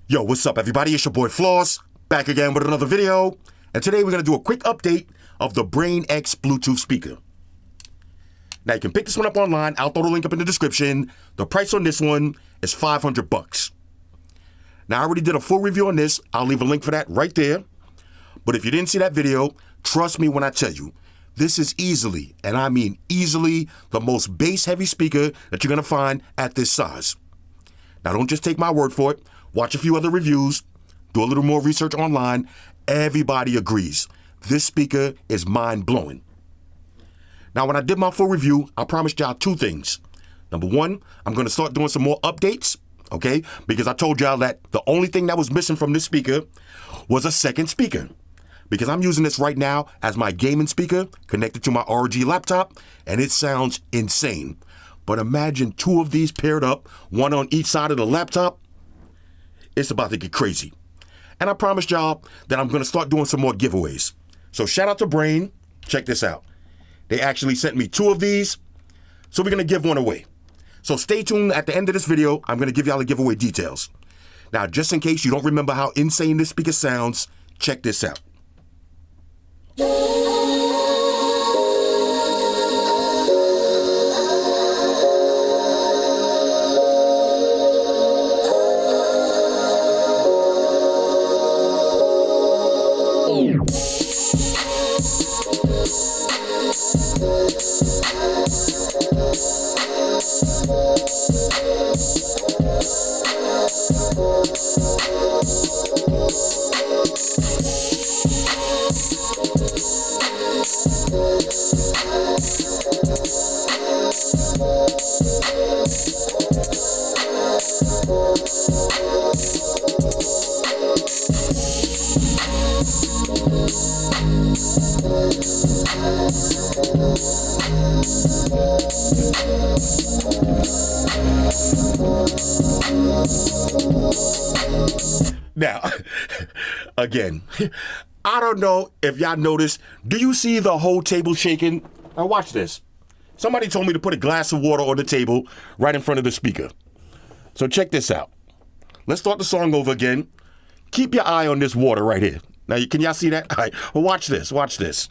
Yo, what's up everybody? It's your boy Floss, back again with another video. And today we're going to do a quick update of the Brane X Bluetooth speaker. Now you can pick this one up online. I'll throw the link up in the description. The price on this one is $500. Now I already did a full review on this. I'll leave a link for that right there. But if you didn't see that video, trust me when I tell you, this is easily, and I mean easily, the most bass heavy speaker that you're going to find at this size. Now don't just take my word for it. Watch a few other reviews, do a little more research online. Everybody agrees. This speaker is mind-blowing. Now, when I did my full review, I promised y'all two things. Number one, I'm going to start doing some more updates, okay? Because I told y'all that the only thing that was missing from this speaker was a second speaker. Because I'm using this right now as my gaming speaker connected to my ROG laptop, and it sounds insane. But imagine two of these paired up, one on each side of the laptop. It's about to get crazy. And I promised y'all that I'm going to start doing some more giveaways. So shout out to Brane. Check this out. They actually sent me two of these. So we're going to give one away. So stay tuned at the end of this video. I'm going to give y'all the giveaway details. Now, just in case you don't remember how insane this speaker sounds, check this out. Now, again, I don't know if y'all noticed, do you see the whole table shaking? Now watch this. Somebody told me to put a glass of water on the table right in front of the speaker. So check this out. Let's start the song over again. Keep your eye on this water right here. Now, can y'all see that? All right, well, watch this, watch this.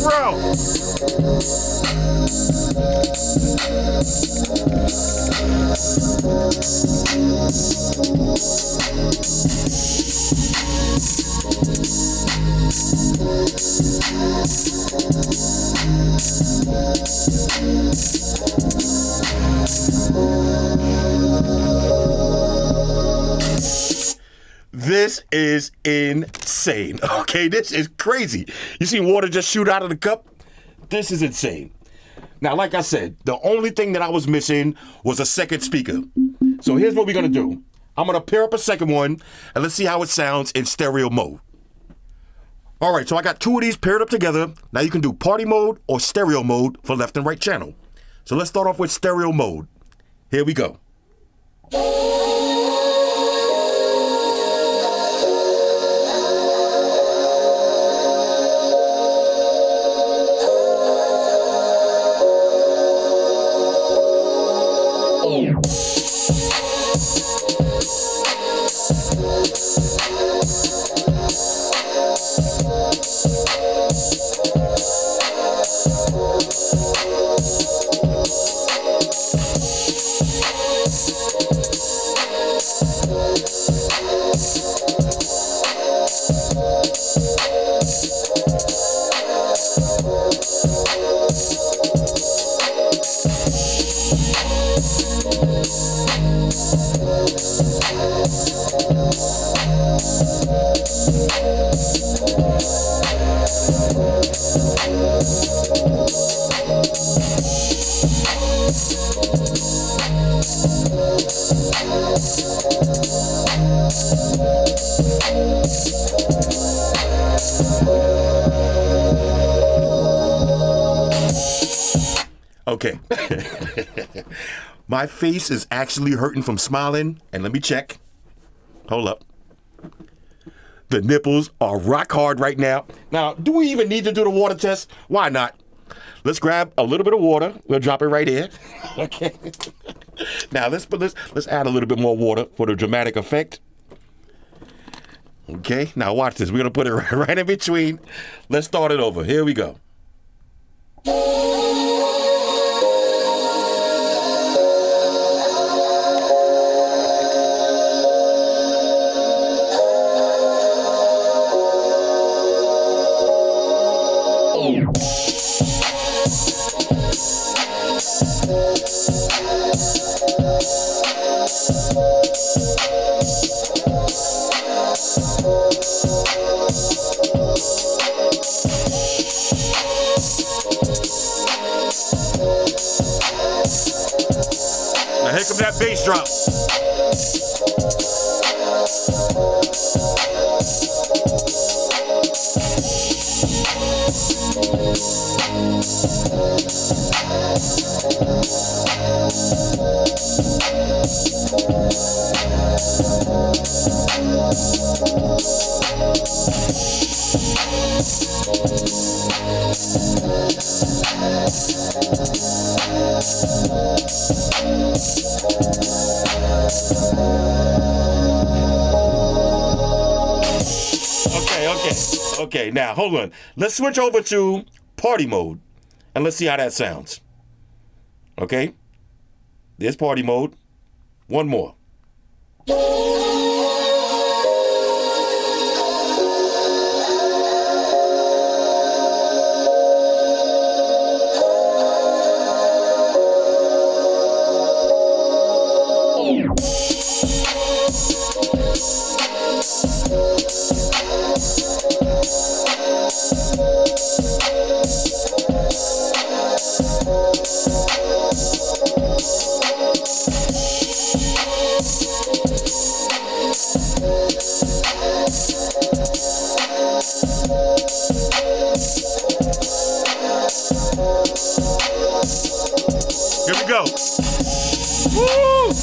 Bro! This is insane. Okay, this is crazy. You see water just shoot out of the cup? This is insane. Now, like I said, the only thing that I was missing was a second speaker. So here's what we're going to do. I'm going to pair up a second one, and let's see how it sounds in stereo mode. All right, so I got two of these paired up together. Now you can do party mode or stereo mode for left and right channel. So let's start off with stereo mode. Here we go. Okay. My face is actually hurting from smiling, and let me check. Hold up. The nipples are rock hard right now. Now, do we even need to do the water test? Why not? Let's grab a little bit of water. We'll drop it right here. Okay. Now let's add a little bit more water for the dramatic effect. Okay. Now watch this. We're gonna put it right in between. Let's start it over. Here we go. Now here comes that bass drop. Okay, now hold on. Let's switch over to party mode and let's see how that sounds. Okay, there's party mode. One more. Here we go. Woo!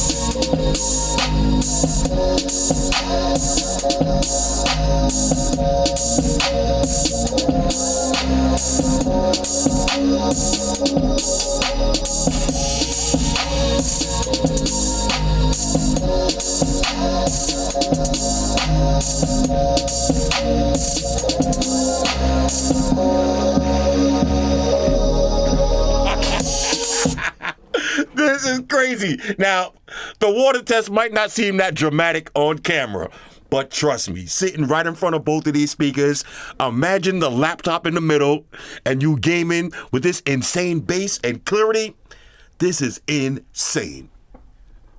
This is crazy. Now, the water test might not seem that dramatic on camera, but trust me, sitting right in front of both of these speakers, imagine the laptop in the middle and you gaming with this insane bass and clarity. This is insane.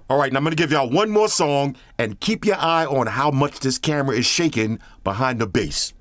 All right, now I'm going to give y'all one more song and keep your eye on how much this camera is shaking behind the bass.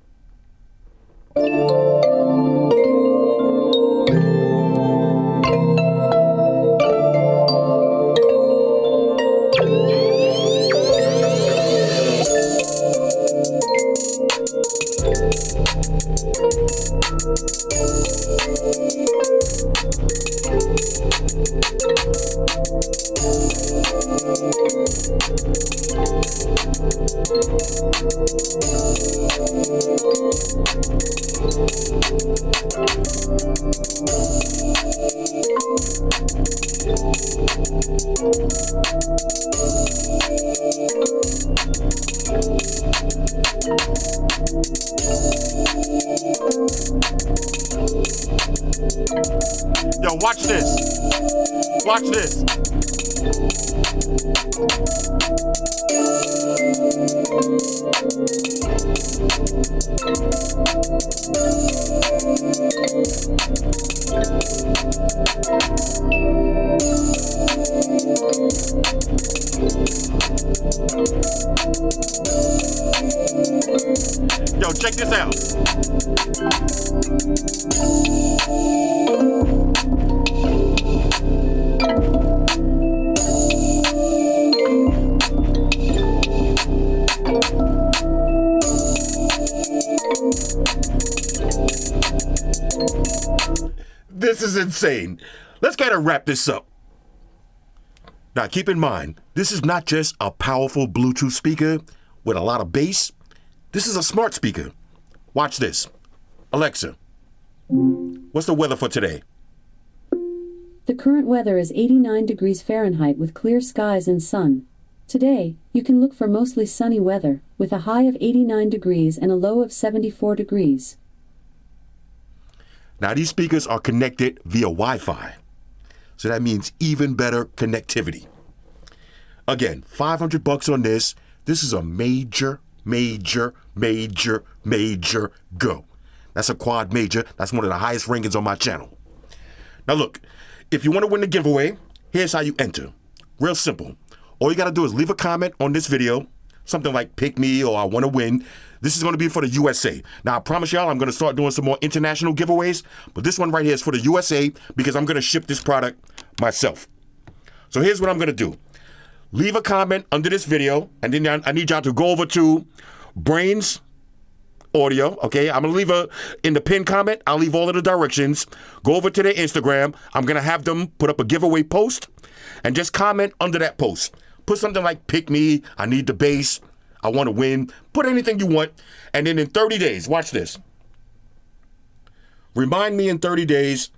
Yo, watch this. Watch this. Yo, check this out. This is insane. Let's kind of wrap this up. Now, keep in mind, this is not just a powerful Bluetooth speaker with a lot of bass. This is a smart speaker. Watch this. Alexa, what's the weather for today? The current weather is 89 degrees Fahrenheit with clear skies and sun. Today, you can look for mostly sunny weather, with a high of 89 degrees and a low of 74 degrees. Now, these speakers are connected via Wi-Fi. So that means even better connectivity. Again, $500 on this. This is a major go. That's a quad major. That's one of the highest rankings on my channel. Now look, if you want to win the giveaway, here's how you enter. Real simple. All you got to do is leave a comment on this video, something like pick me or I want to win. This is going to be for the USA. Now, I promise y'all I'm going to start doing some more international giveaways, but this one right here is for the USA because I'm going to ship this product myself. So here's what I'm going to do. Leave a comment under this video, and then I need y'all to go over to Brane's audio, okay? I'm going to leave in the pinned comment, I'll leave all of the directions. Go over to their Instagram. I'm going to have them put up a giveaway post, and just comment under that post. Put something like, pick me, I need the bass, I want to win. Put anything you want. And then in 30 days, watch this. Remind me in 30 days,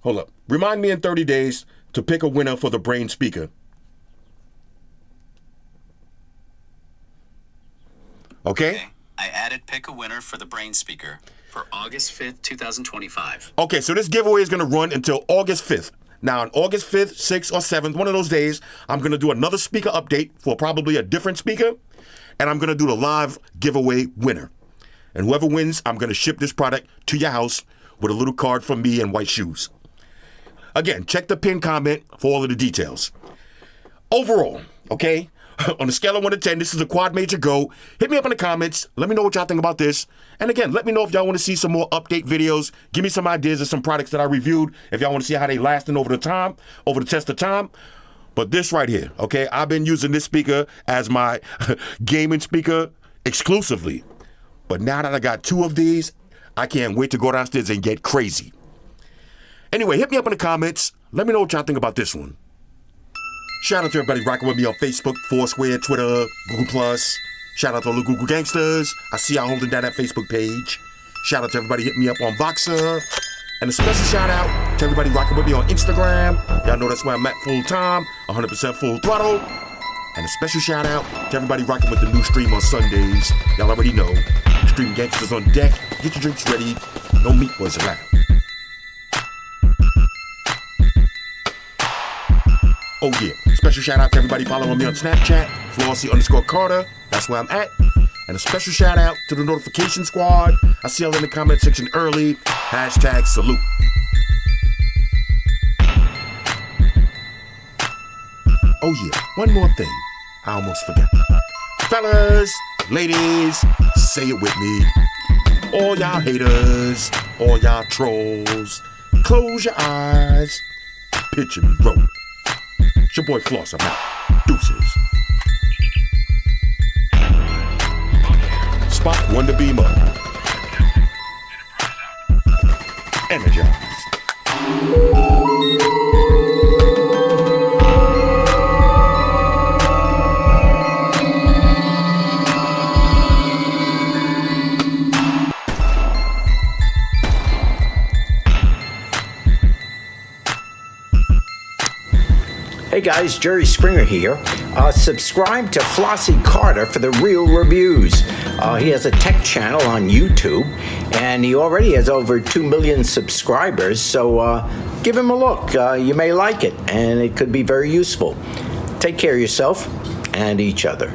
hold up. Remind me in 30 days to pick a winner for the Brane speaker. Okay? I added pick a winner for the Brane speaker for August 5th, 2025. Okay, so this giveaway is going to run until August 5th. Now, on August 5th, 6th, or 7th, one of those days, I'm going to do another speaker update for probably a different speaker. And I'm going to do the live giveaway winner. And whoever wins, I'm going to ship this product to your house with a little card from me and white shoes. Again, check the pinned comment for all of the details. Overall, okay, on a scale of 1 to 10, this is a quad major go. Hit me up in the comments. Let me know what y'all think about this. And again, let me know if y'all want to see some more update videos. Give me some ideas of some products that I reviewed. If y'all want to see how they lasting over the test of time. But this right here, okay, I've been using this speaker as my gaming speaker exclusively. But now that I got 2 of these, I can't wait to go downstairs and get crazy. Anyway, hit me up in the comments. Let me know what y'all think about this one. Shout out to everybody rocking with me on Facebook, Foursquare, Twitter, Google+. Shout out to all the Google gangsters. I see y'all holding down that Facebook page. Shout out to everybody hitting me up on Voxer. And a special shout out to everybody rocking with me on Instagram. Y'all know that's where I'm at full time, 100% full throttle. And a special shout out to everybody rocking with the new stream on Sundays. Y'all already know. Stream gangsters on deck. Get your drinks ready. No meat boys allowed. Oh yeah, special shout out to everybody following me on Snapchat, Flossy_Carter. That's where I'm at. And a special shout out to the notification squad. I see y'all in the comment section early. #salute. Oh yeah, one more thing. I almost forgot. Fellas, ladies, say it with me. All y'all haters, all y'all trolls, close your eyes. Picture me rolling. It's your boy Floss, I'm out. Deuces. Spot Wonder Beam up. Energized. Hey guys, Jerry Springer here. Subscribe to Flossy Carter for the real reviews. He has a tech channel on YouTube, and he already has over 2 million subscribers, so give him a look. You may like it, and it could be very useful. Take care of yourself and each other.